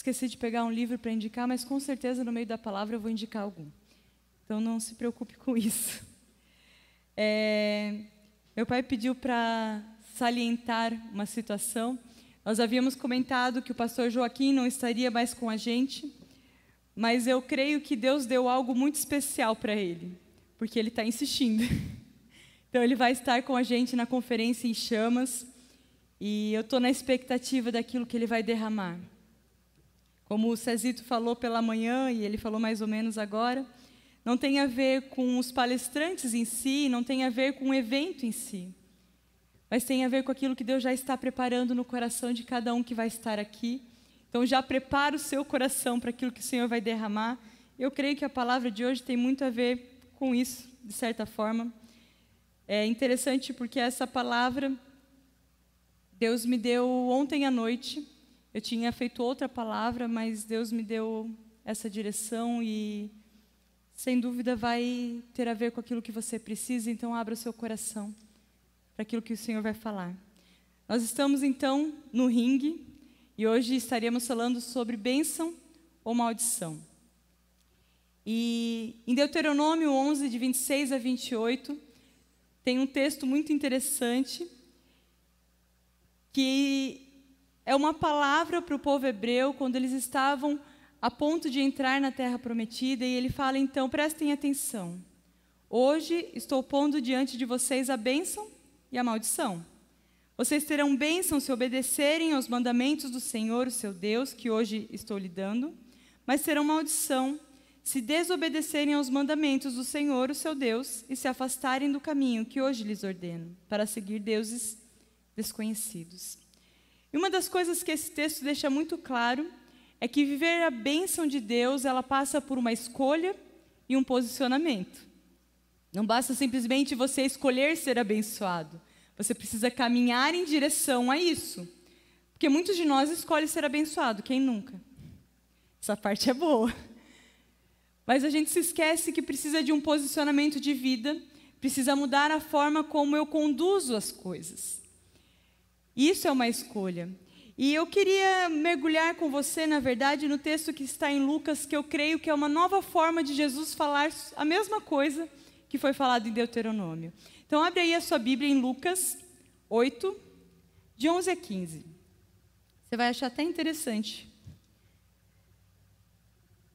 Esqueci de pegar um livro para indicar, mas com certeza no meio da palavra eu vou indicar algum. Então não se preocupe com isso. Meu pai pediu para salientar uma situação. Nós havíamos comentado que o pastor Joaquim não estaria mais com a gente, mas eu creio que Deus deu algo muito especial para ele, porque ele está insistindo. Então ele vai estar com a gente na conferência em chamas, e eu estou na expectativa daquilo que ele vai derramar. Como o Cezito falou pela manhã, e ele falou mais ou menos agora, não tem a ver com os palestrantes em si, não tem a ver com o evento em si, mas tem a ver com aquilo que Deus já está preparando no coração de cada um que vai estar aqui. Então já prepara o seu coração para aquilo que o Senhor vai derramar. Eu creio que a palavra de hoje tem muito a ver com isso, de certa forma. É interessante porque essa palavra Deus me deu ontem à noite. Eu tinha feito outra palavra, mas Deus me deu essa direção e, sem dúvida, vai ter a ver com aquilo que você precisa. Então, abra o seu coração para aquilo que o Senhor vai falar. Nós estamos, então, no ringue e hoje estaremos falando sobre bênção ou maldição. E em Deuteronômio 11, de 26 a 28, tem um texto muito interessante que é uma palavra para o povo hebreu quando eles estavam a ponto de entrar na terra prometida, e ele fala, então, prestem atenção. Hoje estou pondo diante de vocês a bênção e a maldição. Vocês terão bênção se obedecerem aos mandamentos do Senhor, o seu Deus, que hoje estou lhe dando, mas terão maldição se desobedecerem aos mandamentos do Senhor, o seu Deus, e se afastarem do caminho que hoje lhes ordeno, para seguir deuses desconhecidos. E uma das coisas que esse texto deixa muito claro é que viver a bênção de Deus, ela passa por uma escolha e um posicionamento. Não basta simplesmente você escolher ser abençoado. Você precisa caminhar em direção a isso. Porque muitos de nós escolhem ser abençoado, quem nunca? Essa parte é boa. Mas a gente se esquece que precisa de um posicionamento de vida, precisa mudar a forma como eu conduzo as coisas. Isso é uma escolha. E eu queria mergulhar com você, na verdade, no texto que está em Lucas, que eu creio que é uma nova forma de Jesus falar a mesma coisa que foi falado em Deuteronômio. Então, abre aí a sua Bíblia em Lucas 8, de 11 a 15. Você vai achar até interessante.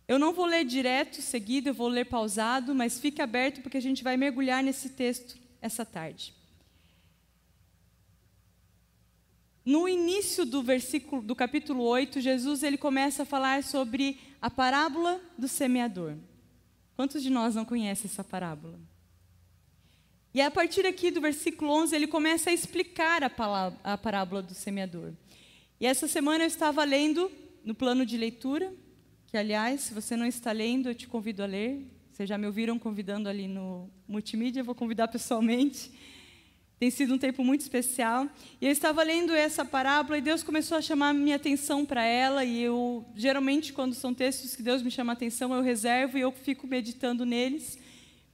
Eu não vou ler direto, seguido, eu vou ler pausado, mas fique aberto porque a gente vai mergulhar nesse texto essa tarde. No início do capítulo 8, Jesus ele começa a falar sobre a parábola do semeador. Quantos de nós não conhecem essa parábola? E a partir aqui do versículo 11, ele começa a explicar a parábola do semeador. E essa semana eu estava lendo no plano de leitura, que, aliás, se você não está lendo, eu te convido a ler. Vocês já me ouviram convidando ali no multimídia, eu vou convidar pessoalmente. Tem sido um tempo muito especial. E eu estava lendo essa parábola e Deus começou a chamar minha atenção para ela. E eu, geralmente, quando são textos que Deus me chama a atenção, eu reservo e eu fico meditando neles.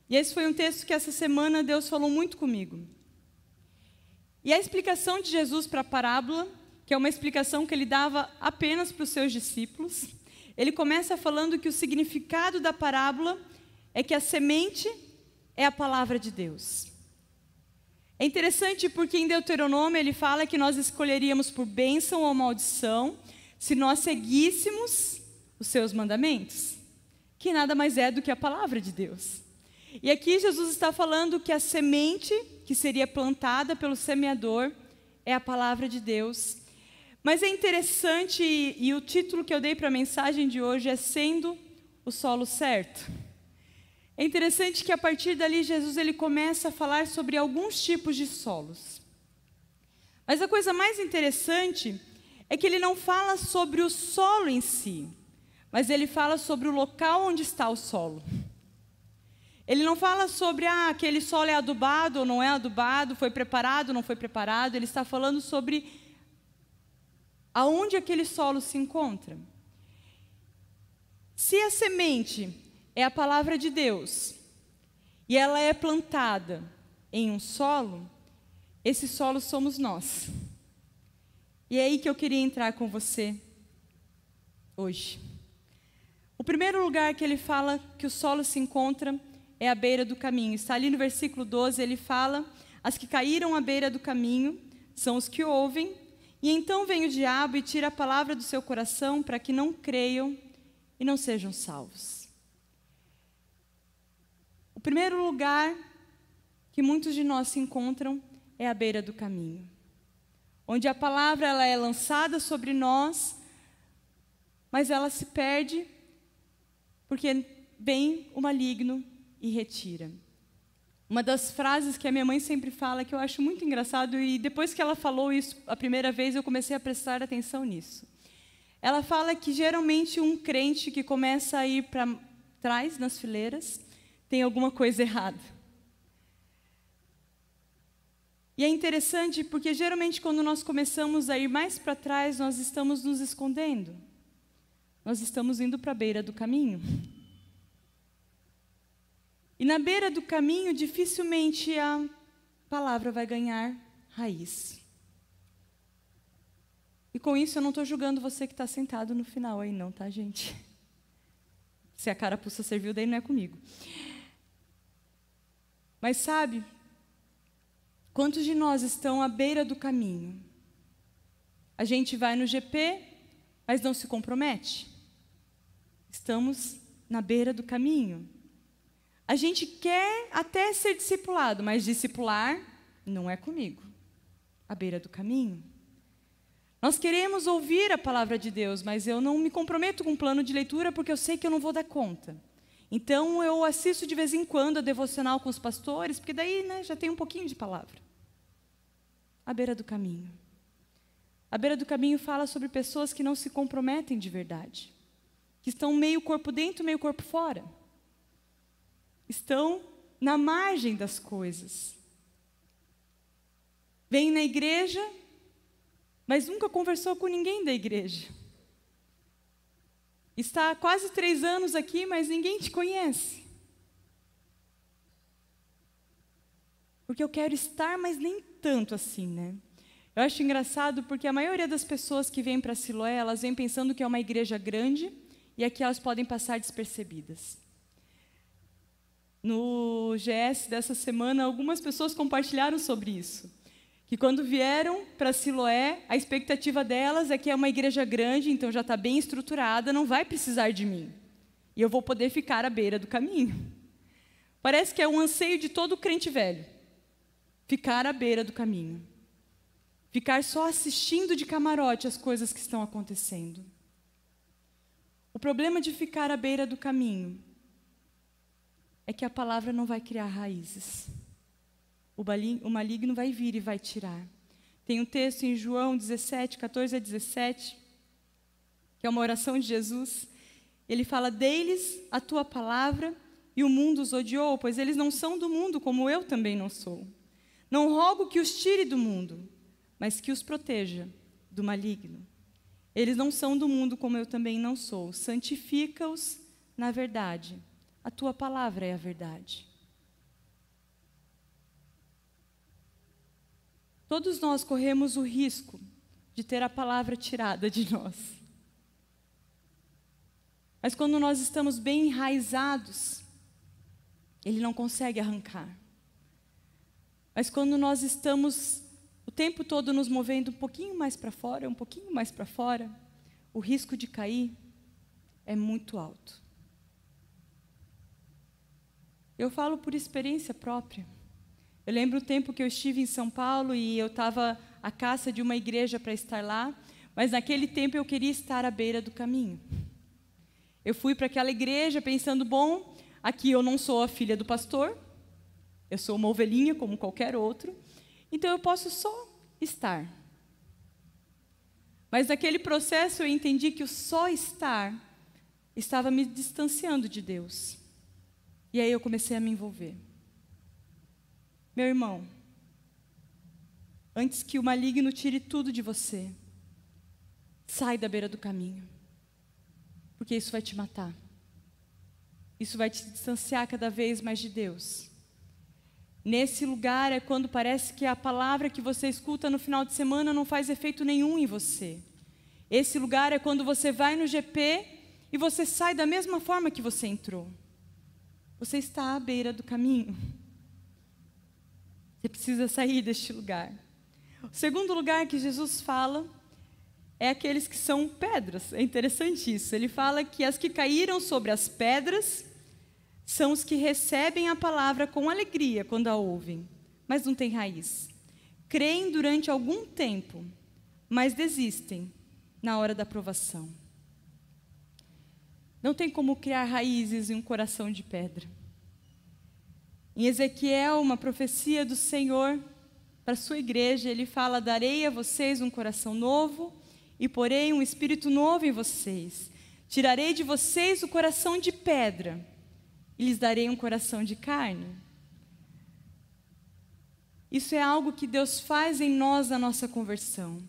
E esse foi um texto que essa semana Deus falou muito comigo. E a explicação de Jesus para a parábola, que é uma explicação que ele dava apenas para os seus discípulos, ele começa falando que o significado da parábola é que a semente é a palavra de Deus. É interessante porque em Deuteronômio ele fala que nós escolheríamos por bênção ou maldição se nós seguíssemos os seus mandamentos, que nada mais é do que a palavra de Deus. E aqui Jesus está falando que a semente que seria plantada pelo semeador é a palavra de Deus. Mas é interessante, e o título que eu dei para a mensagem de hoje é Sendo o Solo Certo. É interessante que a partir dali Jesus ele começa a falar sobre alguns tipos de solos. Mas a coisa mais interessante é que ele não fala sobre o solo em si, mas ele fala sobre o local onde está o solo. Ele não fala sobre aquele solo é adubado ou não é adubado, foi preparado ou não foi preparado. Ele está falando sobre aonde aquele solo se encontra. Se a semente é a palavra de Deus e ela é plantada em um solo, esse solo somos nós. E é aí que eu queria entrar com você. hoje. O primeiro lugar que ele fala que o solo se encontra é à beira do caminho. Está ali no versículo 12, ele fala: as que caíram à beira do caminho são os que ouvem, e então vem o diabo e tira a palavra do seu coração para que não creiam e não sejam salvos. O primeiro lugar que muitos de nós se encontram é à beira do caminho, onde a palavra ela é lançada sobre nós, mas ela se perde porque vem o maligno e retira. Uma das frases que a minha mãe sempre fala, que eu acho muito engraçado, e depois que ela falou isso a primeira vez, eu comecei a prestar atenção nisso. Ela fala que geralmente um crente que começa a ir para trás nas fileiras tem alguma coisa errada. E é interessante porque geralmente quando nós começamos a ir mais para trás, nós estamos nos escondendo. Nós estamos indo para a beira do caminho. E na beira do caminho, dificilmente a palavra vai ganhar raiz. E com isso eu não estou julgando você que está sentado no final aí não, tá, gente? Se a carapuça serviu, daí não é comigo. Mas sabe, quantos de nós estão à beira do caminho? A gente vai no GP, mas não se compromete. Estamos na beira do caminho. A gente quer até ser discipulado, mas discipular não é comigo. À beira do caminho. Nós queremos ouvir a palavra de Deus, mas eu não me comprometo com um plano de leitura porque eu sei que eu não vou dar conta. Então eu assisto de vez em quando a devocional com os pastores, porque daí já tem um pouquinho de palavra. À beira do caminho. À beira do caminho fala sobre pessoas que não se comprometem de verdade. Que estão meio corpo dentro, meio corpo fora. Estão na margem das coisas. Vem na igreja, mas nunca conversou com ninguém da igreja. Está há quase 3 anos aqui, mas ninguém te conhece. Porque eu quero estar, mas nem tanto assim, né? Eu acho engraçado porque a maioria das pessoas que vêm para Siloé, elas vêm pensando que é uma igreja grande e aqui elas podem passar despercebidas. No GS dessa semana, algumas pessoas compartilharam sobre isso. Que quando vieram para Siloé, a expectativa delas é que é uma igreja grande, então já está bem estruturada, não vai precisar de mim. E eu vou poder ficar à beira do caminho. Parece que é um anseio de todo crente velho. Ficar à beira do caminho. Ficar só assistindo de camarote as coisas que estão acontecendo. O problema de ficar à beira do caminho é que a palavra não vai criar raízes. O maligno vai vir e vai tirar. Tem um texto em João 17, 14 a 17, que é uma oração de Jesus. Ele fala: dei-lhes a tua palavra e o mundo os odiou, pois eles não são do mundo, como eu também não sou. Não rogo que os tire do mundo, mas que os proteja do maligno. Eles não são do mundo, como eu também não sou. Santifica-os na verdade. A tua palavra é a verdade. Todos nós corremos o risco de ter a palavra tirada de nós. Mas quando nós estamos bem enraizados, ele não consegue arrancar. Mas quando nós estamos o tempo todo nos movendo um pouquinho mais para fora, um pouquinho mais para fora, o risco de cair é muito alto. Eu falo por experiência própria. Eu lembro o tempo que eu estive em São Paulo e eu estava à caça de uma igreja para estar lá, mas naquele tempo eu queria estar à beira do caminho. Eu fui para aquela igreja pensando, bom, aqui eu não sou a filha do pastor, eu sou uma ovelhinha como qualquer outro, então eu posso só estar. Mas naquele processo eu entendi que o só estar estava me distanciando de Deus. E aí eu comecei a me envolver. Meu irmão, antes que o maligno tire tudo de você, sai da beira do caminho. Porque isso vai te matar. Isso vai te distanciar cada vez mais de Deus. Nesse lugar é quando parece que a palavra que você escuta no final de semana não faz efeito nenhum em você. Esse lugar é quando você vai no GP e você sai da mesma forma que você entrou. Você está à beira do caminho. Você precisa sair deste lugar. O segundo lugar que Jesus fala é aqueles que são pedras. É interessante isso. Ele fala que as que caíram sobre as pedras são os que recebem a palavra com alegria quando a ouvem, mas não têm raiz. Creem durante algum tempo, mas desistem na hora da provação. Não tem como criar raízes em um coração de pedra. Em Ezequiel, uma profecia do Senhor para a sua igreja, ele fala: darei a vocês um coração novo e porei um espírito novo em vocês. Tirarei de vocês o coração de pedra e lhes darei um coração de carne. Isso é algo que Deus faz em nós na nossa conversão.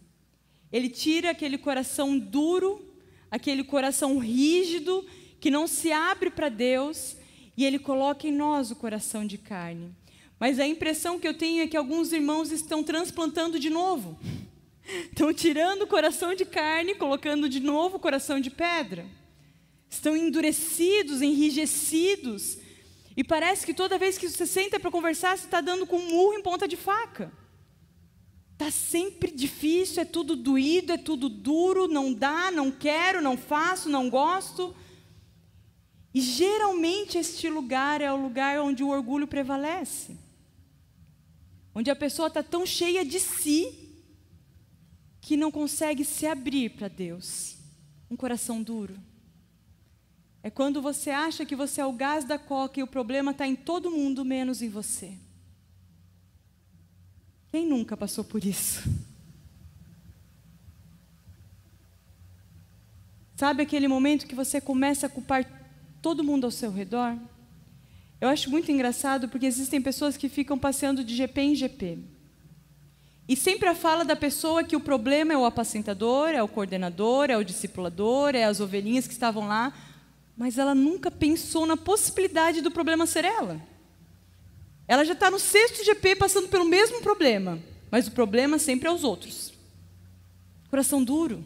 Ele tira aquele coração duro, aquele coração rígido, que não se abre para Deus, e Ele coloca em nós o coração de carne. Mas a impressão que eu tenho é que alguns irmãos estão transplantando de novo. Estão tirando o coração de carne, colocando de novo o coração de pedra. Estão endurecidos, enrijecidos. E parece que toda vez que você senta para conversar, você está dando com um murro em ponta de faca. Está sempre difícil, é tudo doído, é tudo duro, não dá, não quero, não faço, não gosto. E geralmente este lugar é o lugar onde o orgulho prevalece. Onde a pessoa está tão cheia de si, que não consegue se abrir para Deus. Um coração duro. É quando você acha que você é o gás da coca e o problema está em todo mundo, menos em você. Quem nunca passou por isso? Sabe aquele momento que você começa a culpar todo mundo ao seu redor? Eu acho muito engraçado porque existem pessoas que ficam passeando de GP em GP. E sempre a fala da pessoa que o problema é o apacentador, é o coordenador, é o discipulador, é as ovelhinhas que estavam lá, mas ela nunca pensou na possibilidade do problema ser ela. Ela já está no 6º GP passando pelo mesmo problema, mas o problema sempre é os outros. Coração duro.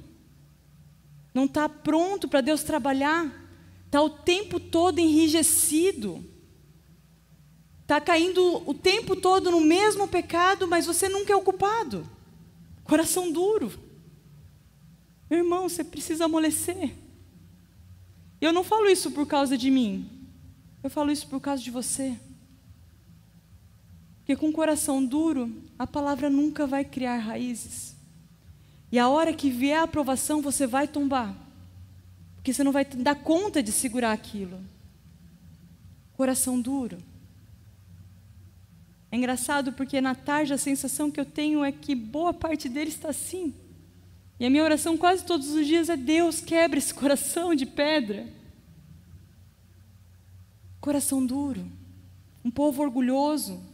Não está pronto para Deus trabalhar. Está o tempo todo enrijecido. Está caindo o tempo todo no mesmo pecado, mas você nunca é o culpado. Coração duro. Meu irmão, você precisa amolecer. E eu não falo isso por causa de mim. Eu falo isso por causa de você. Porque com o coração duro, a palavra nunca vai criar raízes. E a hora que vier a aprovação, você vai tombar. Porque você não vai dar conta de segurar aquilo. Coração duro. É engraçado porque na tarde a sensação que eu tenho é que boa parte dele está assim. E a minha oração quase todos os dias é: Deus, quebra esse coração de pedra. Coração duro. Um povo orgulhoso,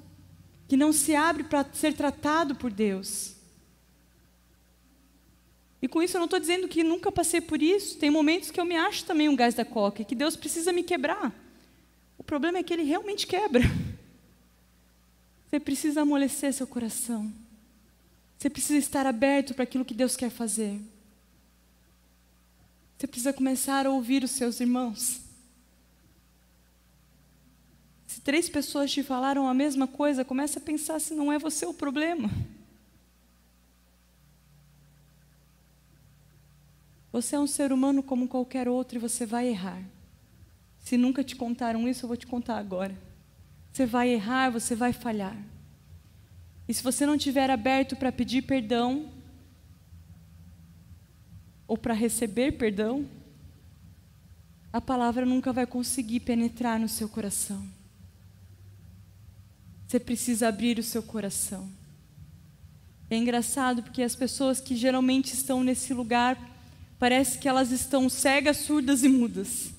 que não se abre para ser tratado por Deus. E com isso eu não estou dizendo que nunca passei por isso. Tem momentos que eu me acho também um gás da coca, e que Deus precisa me quebrar. O problema é que Ele realmente quebra. Você precisa amolecer seu coração. Você precisa estar aberto para aquilo que Deus quer fazer. Você precisa começar a ouvir os seus irmãos. Se 3 pessoas te falaram a mesma coisa, comece a pensar se não é você o problema. Você é um ser humano como qualquer outro e você vai errar. Se nunca te contaram isso, eu vou te contar agora. Você vai errar, você vai falhar. E se você não estiver aberto para pedir perdão, ou para receber perdão, a palavra nunca vai conseguir penetrar no seu coração. Você precisa abrir o seu coração. É engraçado porque as pessoas que geralmente estão nesse lugar, parece que elas estão cegas, surdas e mudas.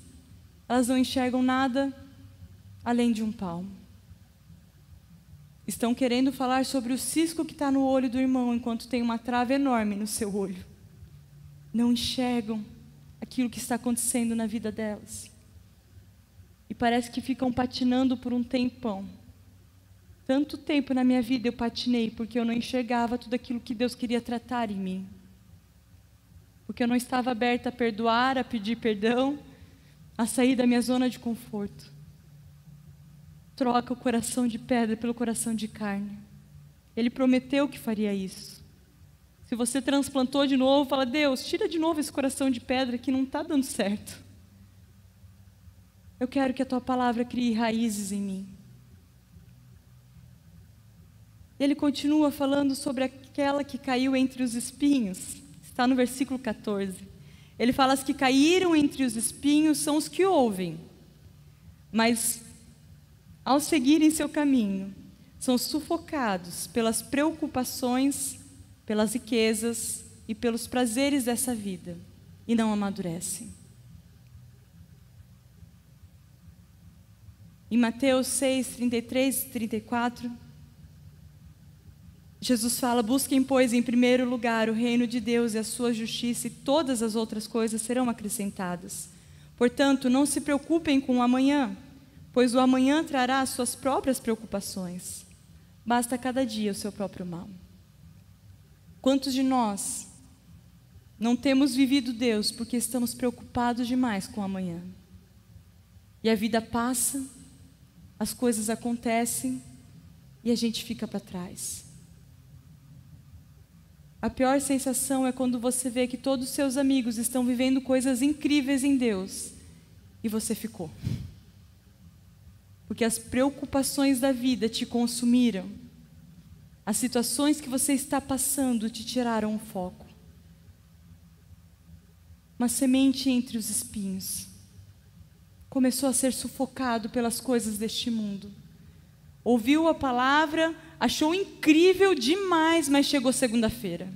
Elas não enxergam nada além de um palmo. Estão querendo falar sobre o cisco que está no olho do irmão, enquanto tem uma trava enorme no seu olho. Não enxergam aquilo que está acontecendo na vida delas. E parece que ficam patinando por um tempão. Tanto tempo na minha vida eu patinei, porque eu não enxergava tudo aquilo que Deus queria tratar em mim. porque eu não estava aberta a perdoar, a pedir perdão, a sair da minha zona de conforto. Troca o coração de pedra pelo coração de carne. Ele prometeu que faria isso. Se você transplantou de novo, fala: Deus, tira de novo esse coração de pedra que não está dando certo. Eu quero que a tua palavra crie raízes em mim. Ele continua falando sobre aquela que caiu entre os espinhos. Está no versículo 14. Ele fala: as que caíram entre os espinhos são os que ouvem, mas ao seguirem seu caminho, são sufocados pelas preocupações, pelas riquezas e pelos prazeres dessa vida, e não amadurecem. Em Mateus 6, 33 e 34, Jesus fala: busquem, pois, em primeiro lugar o reino de Deus e a sua justiça, e todas as outras coisas serão acrescentadas. Portanto, não se preocupem com o amanhã, pois o amanhã trará as suas próprias preocupações. Basta cada dia o seu próprio mal. Quantos de nós não temos vivido Deus porque estamos preocupados demais com o amanhã? E a vida passa, as coisas acontecem e a gente fica para trás. A pior sensação é quando você vê que todos os seus amigos estão vivendo coisas incríveis em Deus e você ficou. Porque as preocupações da vida te consumiram. As situações que você está passando te tiraram o foco. Uma semente entre os espinhos. Começou a ser sufocado pelas coisas deste mundo. Ouviu a palavra, achou incrível demais, mas chegou segunda-feira.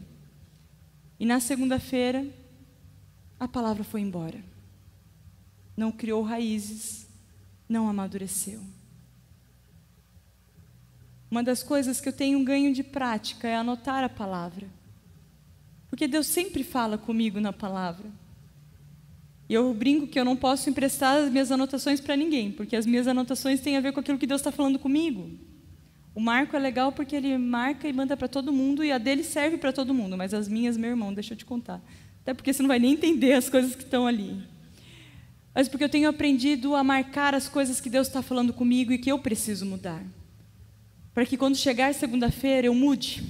E na segunda-feira, a palavra foi embora. Não criou raízes, não amadureceu. Uma das coisas que eu tenho um ganho de prática é anotar a palavra. Porque Deus sempre fala comigo na palavra. E eu brinco que eu não posso emprestar as minhas anotações para ninguém, porque as minhas anotações têm a ver com aquilo que Deus está falando comigo. O Marco é legal porque ele marca e manda para todo mundo, e a dele serve para todo mundo, mas as minhas, meu irmão, deixa eu te contar. Até porque você não vai nem entender as coisas que estão ali. Mas porque eu tenho aprendido a marcar as coisas que Deus está falando comigo e que eu preciso mudar. Para que quando chegar segunda-feira eu mude.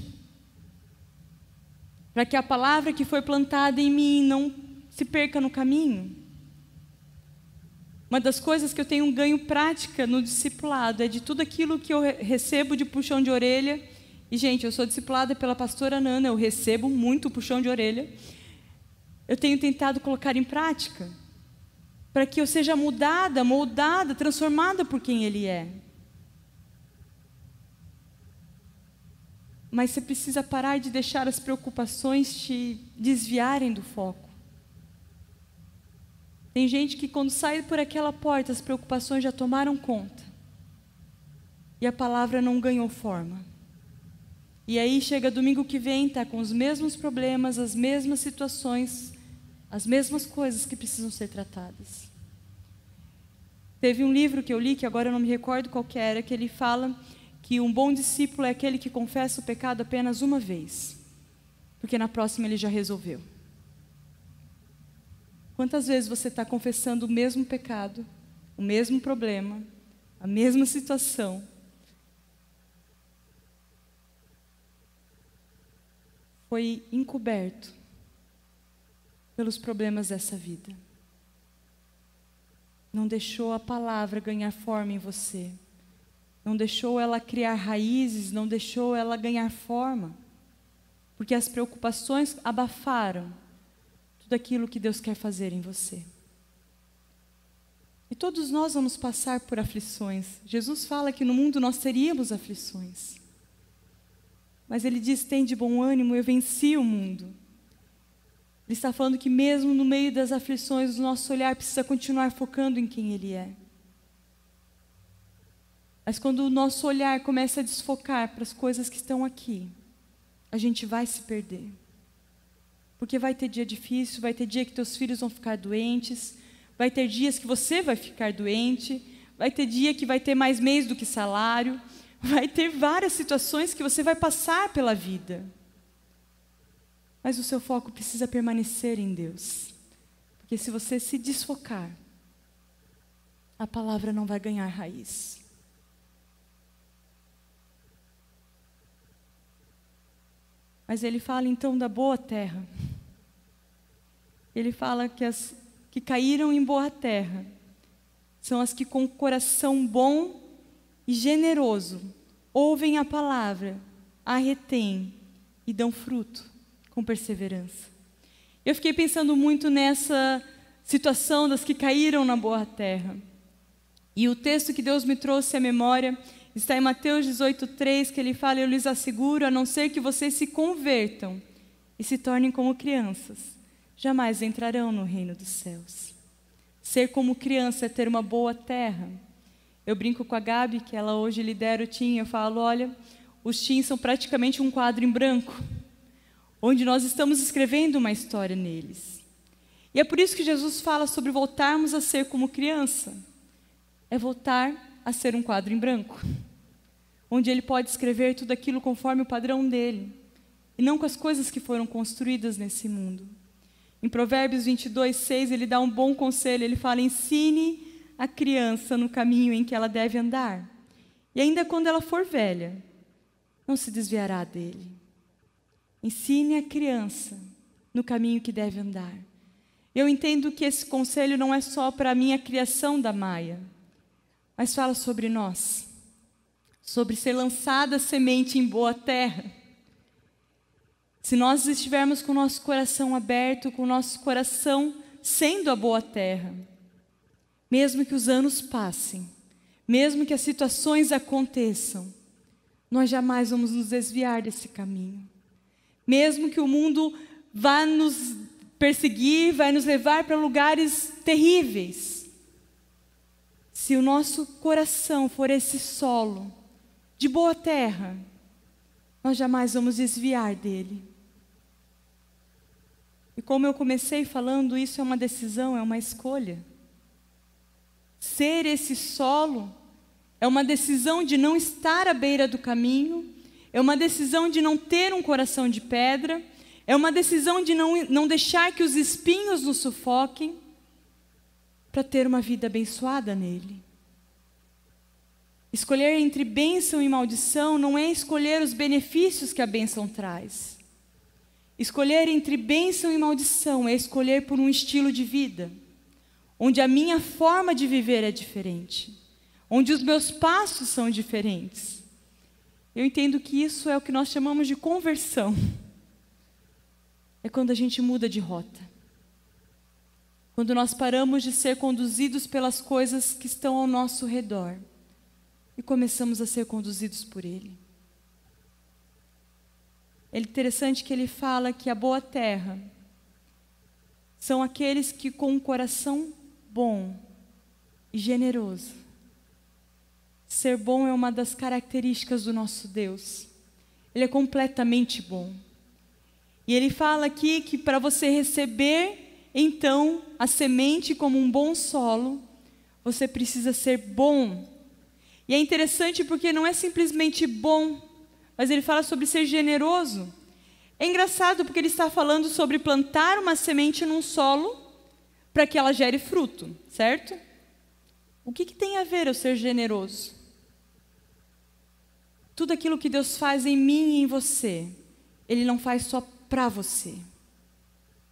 Para que a palavra que foi plantada em mim não se perca no caminho. Uma das coisas que eu tenho um ganho prática no discipulado é de tudo aquilo que eu recebo de puxão de orelha. E, gente, eu sou discipulada pela pastora Nana, eu recebo muito puxão de orelha. Eu tenho tentado colocar em prática para que eu seja mudada, moldada, transformada por quem Ele é. Mas você precisa parar de deixar as preocupações te desviarem do foco. Tem gente que quando sai por aquela porta, as preocupações já tomaram conta. E a palavra não ganhou forma. E aí chega domingo que vem, está com os mesmos problemas, as mesmas situações, as mesmas coisas que precisam ser tratadas. Teve um livro que eu li, que agora eu não me recordo qual que era, que ele fala que um bom discípulo é aquele que confessa o pecado apenas uma vez, porque na próxima ele já resolveu. Quantas vezes você está confessando o mesmo pecado, o mesmo problema, a mesma situação? Foi encoberto pelos problemas dessa vida. Não deixou a palavra ganhar forma em você. Não deixou ela criar raízes, não deixou ela ganhar forma. Porque as preocupações abafaram tudo aquilo que Deus quer fazer em você. E todos nós vamos passar por aflições. Jesus fala que no mundo nós teríamos aflições. Mas Ele diz: tem de bom ânimo, eu venci o mundo. Ele está falando que mesmo no meio das aflições, o nosso olhar precisa continuar focando em quem Ele é. Mas quando o nosso olhar começa a desfocar para as coisas que estão aqui, a gente vai se perder. Porque vai ter dia difícil, vai ter dia que teus filhos vão ficar doentes, vai ter dias que você vai ficar doente, vai ter dia que vai ter mais mês do que salário, vai ter várias situações que você vai passar pela vida. Mas o seu foco precisa permanecer em Deus. Porque se você se desfocar, a palavra não vai ganhar raiz. Mas ele fala então da boa terra. Ele fala que as que caíram em boa terra são as que com coração bom e generoso ouvem a palavra, a retêm e dão fruto com perseverança. Eu fiquei pensando muito nessa situação das que caíram na boa terra. E o texto que Deus me trouxe à memória está em Mateus 18:3, que ele fala: eu lhes asseguro, a não ser que vocês se convertam e se tornem como crianças, jamais entrarão no reino dos céus. Ser como criança é ter uma boa terra. Eu brinco com a Gabi, que ela hoje lidera o TIM, eu falo: olha, os TIMs são praticamente um quadro em branco, onde nós estamos escrevendo uma história neles. E é por isso que Jesus fala sobre voltarmos a ser como criança. É voltar a ser um quadro em branco, onde ele pode escrever tudo aquilo conforme o padrão dele, e não com as coisas que foram construídas nesse mundo. Em Provérbios 22:6, ele dá um bom conselho, ele fala: ensine a criança no caminho em que ela deve andar, e ainda quando ela for velha, não se desviará dele. Ensine a criança no caminho que deve andar. Eu entendo que esse conselho não é só para a minha criação da Maia, mas fala sobre nós, sobre ser lançada semente em boa terra. Se nós estivermos com o nosso coração aberto, com o nosso coração sendo a boa terra, mesmo que os anos passem, mesmo que as situações aconteçam, nós jamais vamos nos desviar desse caminho. Mesmo que o mundo vá nos perseguir, vai nos levar para lugares terríveis, se o nosso coração for esse solo de boa terra, nós jamais vamos desviar dele. E como eu comecei falando, isso é uma decisão, é uma escolha. Ser esse solo é uma decisão de não estar à beira do caminho, é uma decisão de não ter um coração de pedra, é uma decisão de não deixar que os espinhos nos sufoquem, para ter uma vida abençoada nele. Escolher entre bênção e maldição não é escolher os benefícios que a bênção traz. Escolher entre bênção e maldição é escolher por um estilo de vida, onde a minha forma de viver é diferente, onde os meus passos são diferentes. Eu entendo que isso é o que nós chamamos de conversão. É quando a gente muda de rota. Quando nós paramos de ser conduzidos pelas coisas que estão ao nosso redor e começamos a ser conduzidos por Ele. É interessante que ele fala que a boa terra são aqueles que com um coração bom e generoso. Ser bom é uma das características do nosso Deus. Ele é completamente bom. E ele fala aqui que para você receber então a semente como um bom solo, você precisa ser bom. E é interessante porque não é simplesmente bom, mas ele fala sobre ser generoso. É engraçado porque ele está falando sobre plantar uma semente num solo para que ela gere fruto, certo? O que tem a ver eu ser generoso? Tudo aquilo que Deus faz em mim e em você, Ele não faz só para você.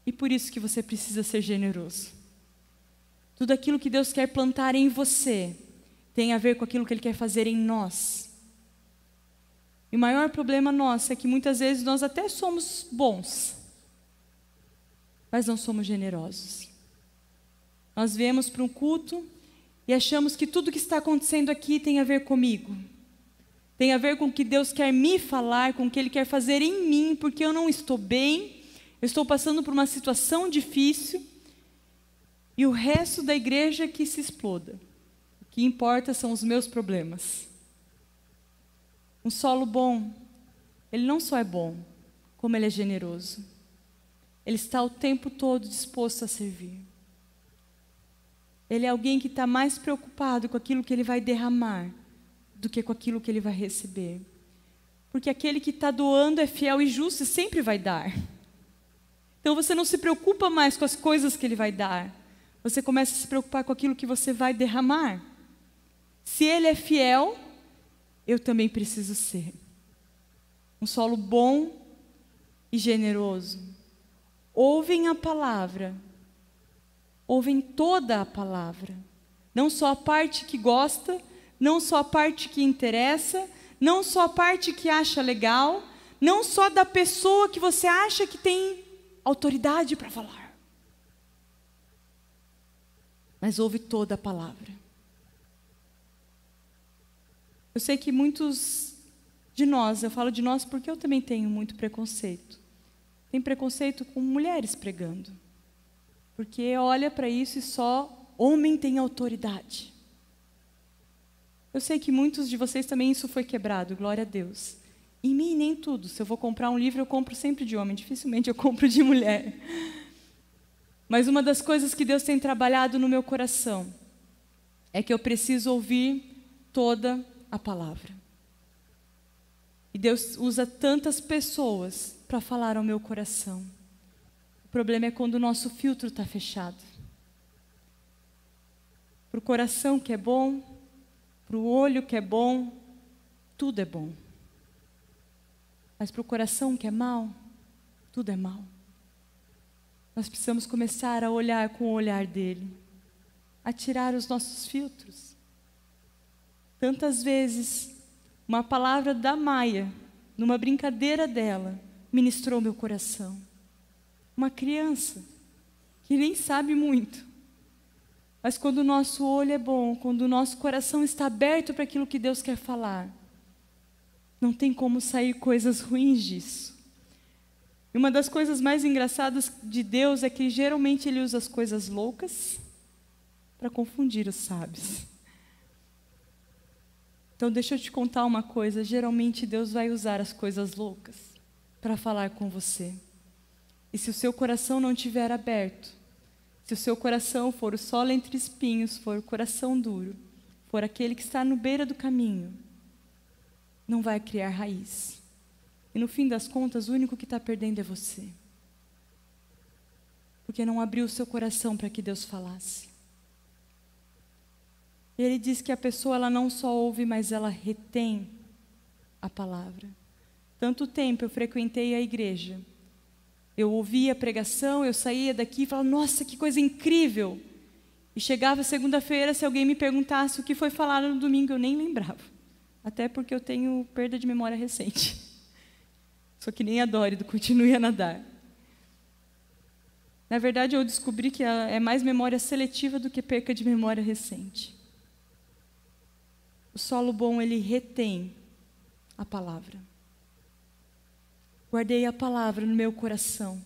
E por isso que você precisa ser generoso. Tudo aquilo que Deus quer plantar em você tem a ver com aquilo que Ele quer fazer em nós. E o maior problema nosso é que muitas vezes nós até somos bons, mas não somos generosos. Nós viemos para um culto e achamos que tudo que está acontecendo aqui tem a ver comigo. Tem a ver com o que Deus quer me falar, com o que Ele quer fazer em mim, porque eu não estou bem, eu estou passando por uma situação difícil, e o resto da igreja que se exploda. O que importa são os meus problemas. Um solo bom, ele não só é bom, como ele é generoso. Ele está o tempo todo disposto a servir. Ele é alguém que está mais preocupado com aquilo que ele vai derramar do que com aquilo que ele vai receber. Porque aquele que está doando é fiel e justo e sempre vai dar. Então você não se preocupa mais com as coisas que Ele vai dar. Você começa a se preocupar com aquilo que você vai derramar. Se Ele é fiel, eu também preciso ser. Um solo bom e generoso. Ouvem a palavra. Ouvem toda a palavra. Não só a parte que gosta, não só a parte que interessa, não só a parte que acha legal, não só da pessoa que você acha que tem autoridade para falar. Mas ouve toda a palavra. Eu sei que muitos de nós, eu falo de nós porque eu também tenho muito preconceito. Tem preconceito com mulheres pregando. Porque olha para isso e só homem tem autoridade. Eu sei que muitos de vocês também isso foi quebrado, glória a Deus. Em mim nem tudo. Se eu vou comprar um livro, eu compro sempre de homem. Dificilmente eu compro de mulher. Mas uma das coisas que Deus tem trabalhado no meu coração é que eu preciso ouvir toda a palavra. E Deus usa tantas pessoas para falar ao meu coração. O problema é quando o nosso filtro está fechado. Para o coração que é bom, para o olho que é bom, tudo é bom. Mas para o coração que é mau, tudo é mau. Nós precisamos começar a olhar com o olhar dele, a tirar os nossos filtros. Tantas vezes, uma palavra da Maia, numa brincadeira dela, ministrou meu coração. Uma criança que nem sabe muito. Mas quando o nosso olho é bom, quando o nosso coração está aberto para aquilo que Deus quer falar, não tem como sair coisas ruins disso. E uma das coisas mais engraçadas de Deus é que geralmente Ele usa as coisas loucas para confundir os sábios. Então deixa eu te contar uma coisa, geralmente Deus vai usar as coisas loucas para falar com você. E se o seu coração não estiver aberto, se o seu coração for o solo entre espinhos, for o coração duro, for aquele que está no beira do caminho, não vai criar raiz. E no fim das contas, o único que está perdendo é você. Porque não abriu o seu coração para que Deus falasse. E Ele diz que a pessoa ela não só ouve, mas ela retém a palavra. Tanto tempo eu frequentei a igreja. Eu ouvia a pregação, eu saía daqui e falava, nossa, que coisa incrível. E chegava segunda-feira, se alguém me perguntasse o que foi falado no domingo, eu nem lembrava. Até porque eu tenho perda de memória recente. Só que nem a Dori do Continue a Nadar. Na verdade, eu descobri que é mais memória seletiva do que perca de memória recente. O solo bom, ele retém a palavra. Guardei a palavra no meu coração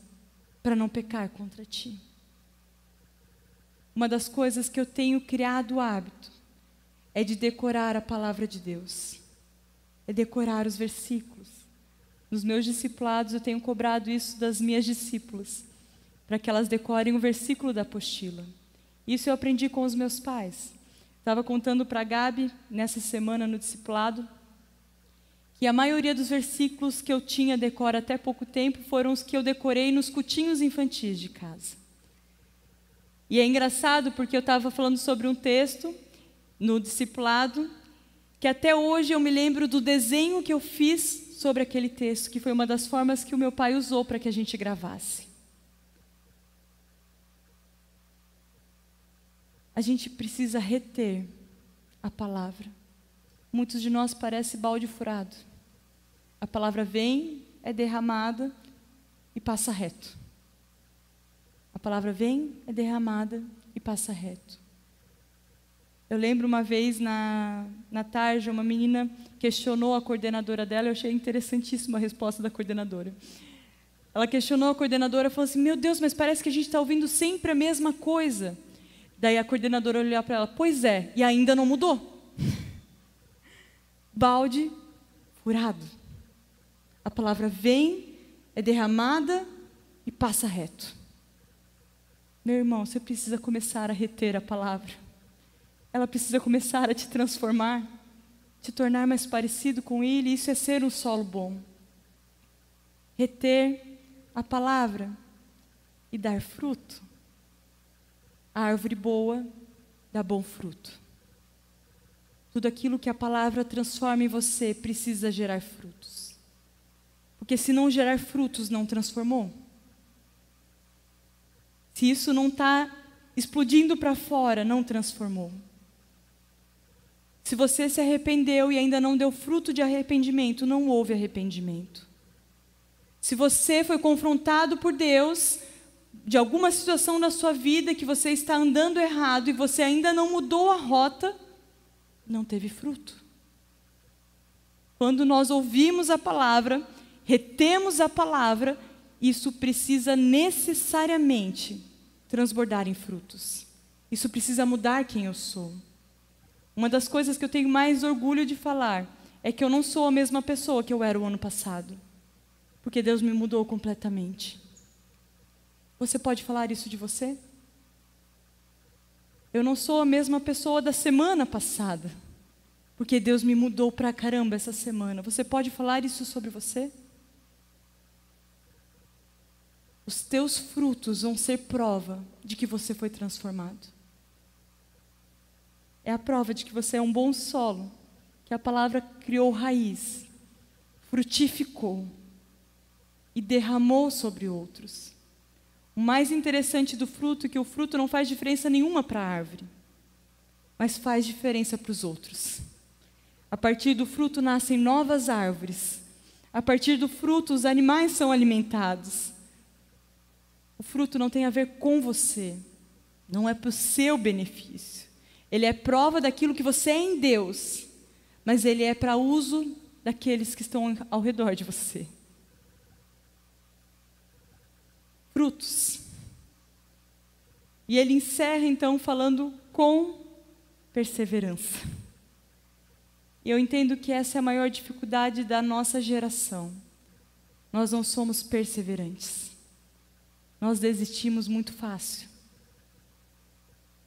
para não pecar contra ti. Uma das coisas que eu tenho criado o hábito é de decorar a palavra de Deus. É decorar os versículos. Nos meus discipulados eu tenho cobrado isso das minhas discípulas, para que elas decorem o versículo da apostila. Isso eu aprendi com os meus pais. Estava contando para a Gabi, nessa semana no discipulado, que a maioria dos versículos que eu tinha decora até pouco tempo foram os que eu decorei nos cultinhos infantis de casa. E é engraçado porque eu estava falando sobre um texto no discipulado, que até hoje eu me lembro do desenho que eu fiz sobre aquele texto, que foi uma das formas que o meu pai usou para que a gente gravasse. A gente precisa reter a palavra. Muitos de nós parece balde furado. A palavra vem, é derramada e passa reto. A palavra vem, é derramada e passa reto. Eu lembro uma vez na tarde, uma menina questionou a coordenadora dela, eu achei interessantíssima a resposta da coordenadora. Ela questionou a coordenadora e falou assim, meu Deus, mas parece que a gente está ouvindo sempre a mesma coisa. Daí a coordenadora olhou para ela, pois é, e ainda não mudou. Balde furado. A palavra vem, é derramada e passa reto. Meu irmão, você precisa começar a reter a palavra. Ela precisa começar a te transformar, te tornar mais parecido com Ele. Isso é ser um solo bom. Reter a palavra e dar fruto. A árvore boa dá bom fruto. Tudo aquilo que a palavra transforma em você precisa gerar frutos. Porque se não gerar frutos, não transformou. Se isso não está explodindo para fora, não transformou. Se você se arrependeu e ainda não deu fruto de arrependimento, não houve arrependimento. Se você foi confrontado por Deus de alguma situação na sua vida que você está andando errado e você ainda não mudou a rota, não teve fruto. Quando nós ouvimos a palavra, retemos a palavra, isso precisa necessariamente transbordar em frutos. Isso precisa mudar quem eu sou. Uma das coisas que eu tenho mais orgulho de falar é que eu não sou a mesma pessoa que eu era o ano passado. Porque Deus me mudou completamente. Você pode falar isso de você? Eu não sou a mesma pessoa da semana passada. Porque Deus me mudou pra caramba essa semana. Você pode falar isso sobre você? Os teus frutos vão ser prova de que você foi transformado. É a prova de que você é um bom solo, que a palavra criou raiz, frutificou e derramou sobre outros. O mais interessante do fruto é que o fruto não faz diferença nenhuma para a árvore, mas faz diferença para os outros. A partir do fruto nascem novas árvores. A partir do fruto os animais são alimentados. O fruto não tem a ver com você, não é para o seu benefício. Ele é prova daquilo que você é em Deus, mas ele é para uso daqueles que estão ao redor de você. Frutos. E ele encerra então falando com perseverança. E eu entendo que essa é a maior dificuldade da nossa geração. Nós não somos perseverantes. Nós desistimos muito fácil.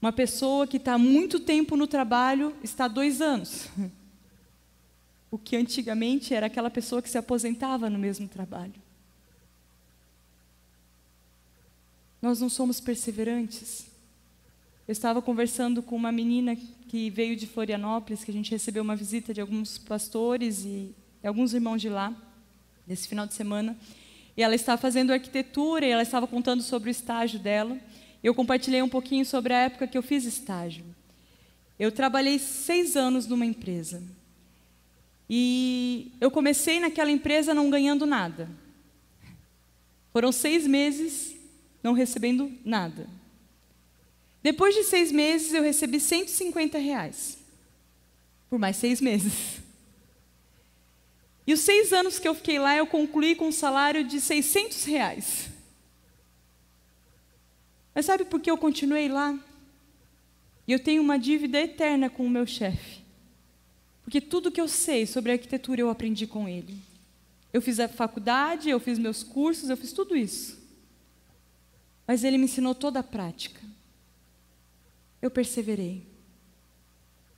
Uma pessoa que está há muito tempo no trabalho está há 2 anos. O que antigamente era aquela pessoa que se aposentava no mesmo trabalho. Nós não somos perseverantes. Eu estava conversando com uma menina que veio de Florianópolis, que a gente recebeu uma visita de alguns pastores e alguns irmãos de lá, nesse final de semana. E ela estava fazendo arquitetura e ela estava contando sobre o estágio dela. Eu compartilhei um pouquinho sobre a época que eu fiz estágio. Eu trabalhei 6 anos numa empresa. E eu comecei naquela empresa não ganhando nada. Foram 6 meses não recebendo nada. Depois de 6 meses, eu recebi R$150. Por mais 6 meses. E os 6 anos que eu fiquei lá, eu concluí com um salário de R$600. Mas sabe por que eu continuei lá? E eu tenho uma dívida eterna com o meu chefe. Porque tudo que eu sei sobre arquitetura eu aprendi com ele. Eu fiz a faculdade, eu fiz meus cursos, eu fiz tudo isso. Mas ele me ensinou toda a prática. Eu perseverei.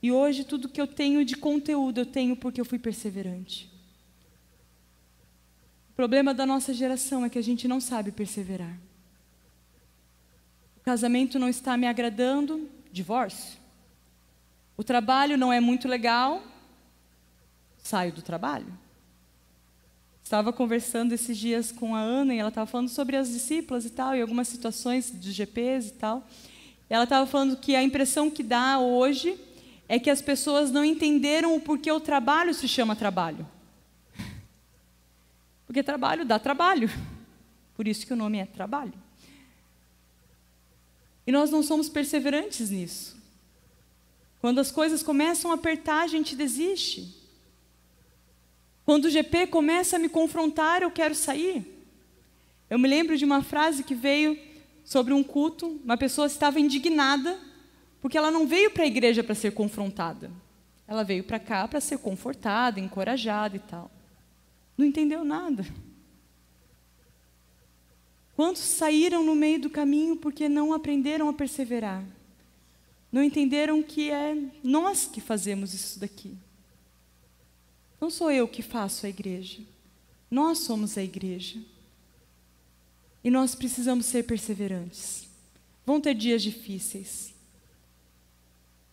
E hoje tudo que eu tenho de conteúdo eu tenho porque eu fui perseverante. O problema da nossa geração é que a gente não sabe perseverar. O casamento não está me agradando, divórcio. O trabalho não é muito legal, saio do trabalho. Estava conversando esses dias com a Ana e ela estava falando sobre as discípulas e tal, e algumas situações dos GPs e tal. E ela estava falando que a impressão que dá hoje é que as pessoas não entenderam o porquê o trabalho se chama trabalho. Porque trabalho dá trabalho. Por isso que o nome é trabalho. E nós não somos perseverantes nisso. Quando as coisas começam a apertar, a gente desiste. Quando o GP começa a me confrontar, eu quero sair. Eu me lembro de uma frase que veio sobre um culto. Uma pessoa estava indignada porque ela não veio para a igreja para ser confrontada. Ela veio para cá para ser confortada, encorajada e tal. Não entendeu nada. Quantos saíram no meio do caminho porque não aprenderam a perseverar? Não entenderam que é nós que fazemos isso daqui. Não sou eu que faço a igreja. Nós somos a igreja. E nós precisamos ser perseverantes. Vão ter dias difíceis.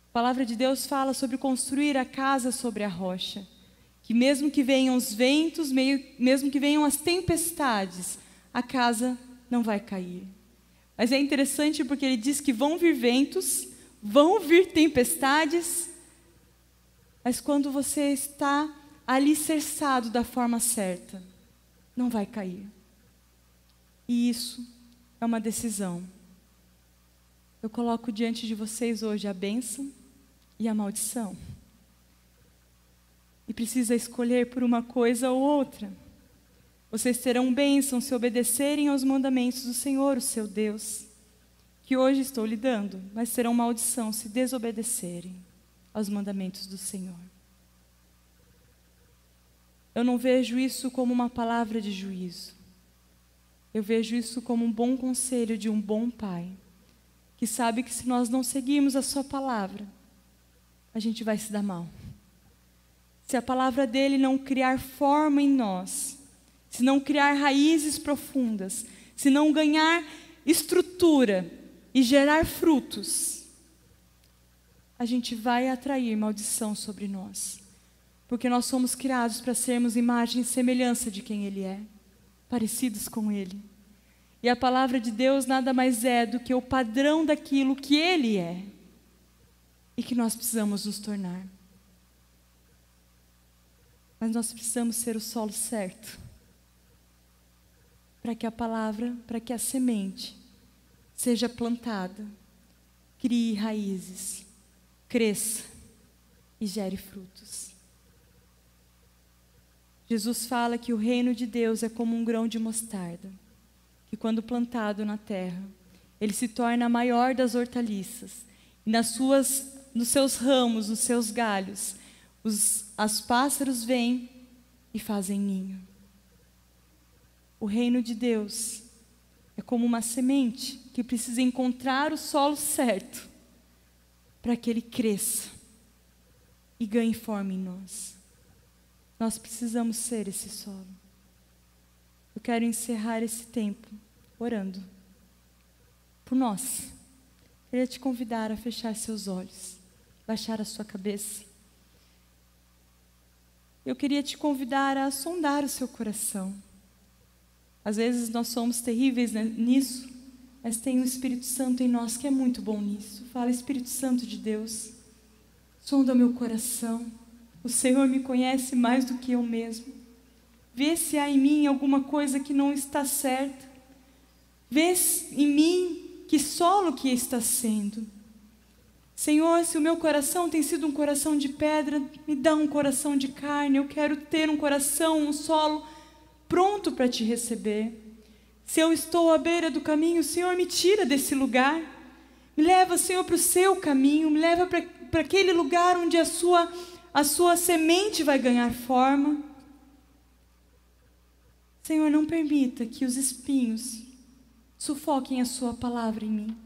A palavra de Deus fala sobre construir a casa sobre a rocha. Que mesmo que venham os ventos, mesmo que venham as tempestades, a casa não vai cair. Mas é interessante porque ele diz que vão vir ventos, vão vir tempestades, mas quando você está alicerçado da forma certa, não vai cair. E isso é uma decisão. Eu coloco diante de vocês hoje a bênção e a maldição. E precisa escolher por uma coisa ou outra. Vocês terão bênção se obedecerem aos mandamentos do Senhor, o seu Deus, que hoje estou lhe dando, mas terão maldição se desobedecerem aos mandamentos do Senhor. Eu não vejo isso como uma palavra de juízo. Eu vejo isso como um bom conselho de um bom pai, que sabe que se nós não seguirmos a sua palavra, a gente vai se dar mal. Se a palavra dele não criar forma em nós, se não criar raízes profundas, se não ganhar estrutura e gerar frutos, a gente vai atrair maldição sobre nós. Porque nós somos criados para sermos imagem e semelhança de quem ele é, parecidos com ele. E a palavra de Deus nada mais é do que o padrão daquilo que ele é e que nós precisamos nos tornar. Mas nós precisamos ser o solo certo para que a palavra, para que a semente seja plantada, crie raízes, cresça e gere frutos. Jesus fala que o reino de Deus é como um grão de mostarda, que quando plantado na terra, ele se torna a maior das hortaliças, e nos seus ramos, nos seus galhos, os pássaros vêm e fazem ninho. O reino de Deus é como uma semente que precisa encontrar o solo certo para que ele cresça e ganhe forma em nós. Nós precisamos ser esse solo. Eu quero encerrar esse tempo orando por nós. Queria te convidar a fechar seus olhos, baixar a sua cabeça. Eu queria te convidar a sondar o seu coração. Às vezes nós somos terríveis nisso, mas tem um Espírito Santo em nós que é muito bom nisso. Fala, Espírito Santo de Deus, sonda o meu coração. O Senhor me conhece mais do que eu mesmo. Vê se há em mim alguma coisa que não está certa. Vê em mim que solo que está sendo. Senhor, se o meu coração tem sido um coração de pedra, me dá um coração de carne. Eu quero ter um coração, um solo pronto para te receber. Se eu estou à beira do caminho, Senhor, me tira desse lugar. Me leva, Senhor, para o seu caminho. Me leva para aquele lugar onde a sua semente vai ganhar forma. Senhor, não permita que os espinhos sufoquem a sua palavra em mim.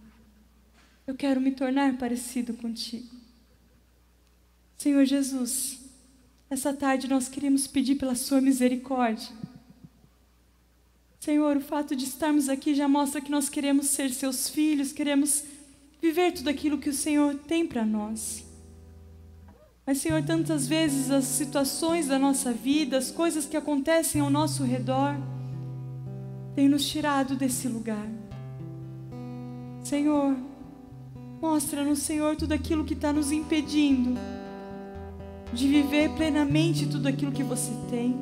Eu quero me tornar parecido contigo. Senhor Jesus, essa tarde nós queremos pedir pela sua misericórdia. Senhor, o fato de estarmos aqui já mostra que nós queremos ser seus filhos, queremos viver tudo aquilo que o Senhor tem para nós. Mas, Senhor, tantas vezes as situações da nossa vida, as coisas que acontecem ao nosso redor, têm nos tirado desse lugar. Senhor, mostra-nos, Senhor, tudo aquilo que está nos impedindo de viver plenamente tudo aquilo que você tem.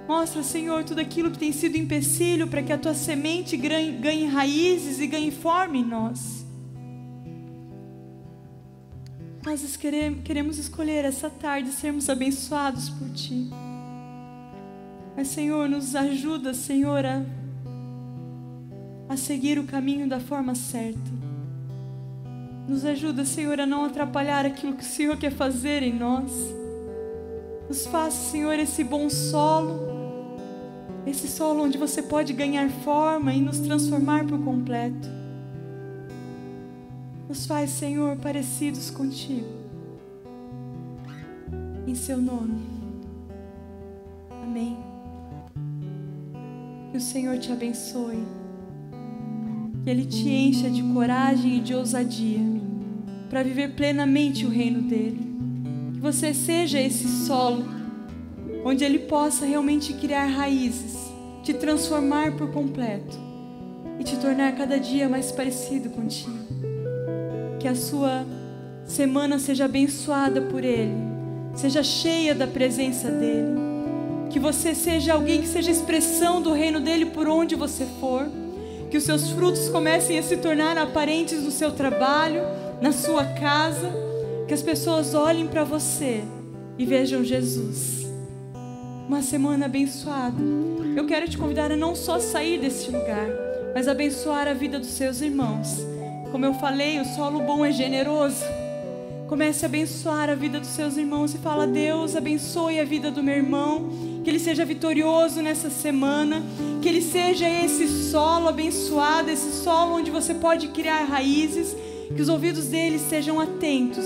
Mostra, Senhor, tudo aquilo que tem sido empecilho para que a tua semente ganhe raízes e ganhe forma em nós. Nós queremos escolher essa tarde sermos abençoados por Ti. Mas, Senhor, nos ajuda, Senhor, a seguir o caminho da forma certa. Nos ajuda, Senhor, a não atrapalhar aquilo que o Senhor quer fazer em nós. Nos faça, Senhor, esse bom solo, esse solo onde você pode ganhar forma e nos transformar por completo. Nos faz, Senhor, parecidos contigo. Em seu nome. Amém. Que o Senhor te abençoe que Ele te encha de coragem e de ousadia para viver plenamente o reino dEle. Que você seja esse solo onde Ele possa realmente criar raízes, te transformar por completo e te tornar cada dia mais parecido contigo. Que a sua semana seja abençoada por Ele, seja cheia da presença dEle. Que você seja alguém que seja expressão do reino dEle por onde você for. Que os seus frutos comecem a se tornar aparentes no seu trabalho, na sua casa. Que as pessoas olhem para você e vejam Jesus. Uma semana abençoada. Eu quero te convidar a não só sair deste lugar, mas abençoar a vida dos seus irmãos. Como eu falei, o solo bom é generoso. Comece a abençoar a vida dos seus irmãos e fala: Deus, abençoe a vida do meu irmão, que ele seja vitorioso nessa semana, que ele seja esse solo abençoado, esse solo onde você pode criar raízes, que os ouvidos dele sejam atentos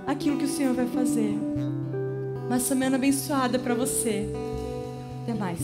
àquilo que o Senhor vai fazer. Uma semana abençoada para você. Até mais.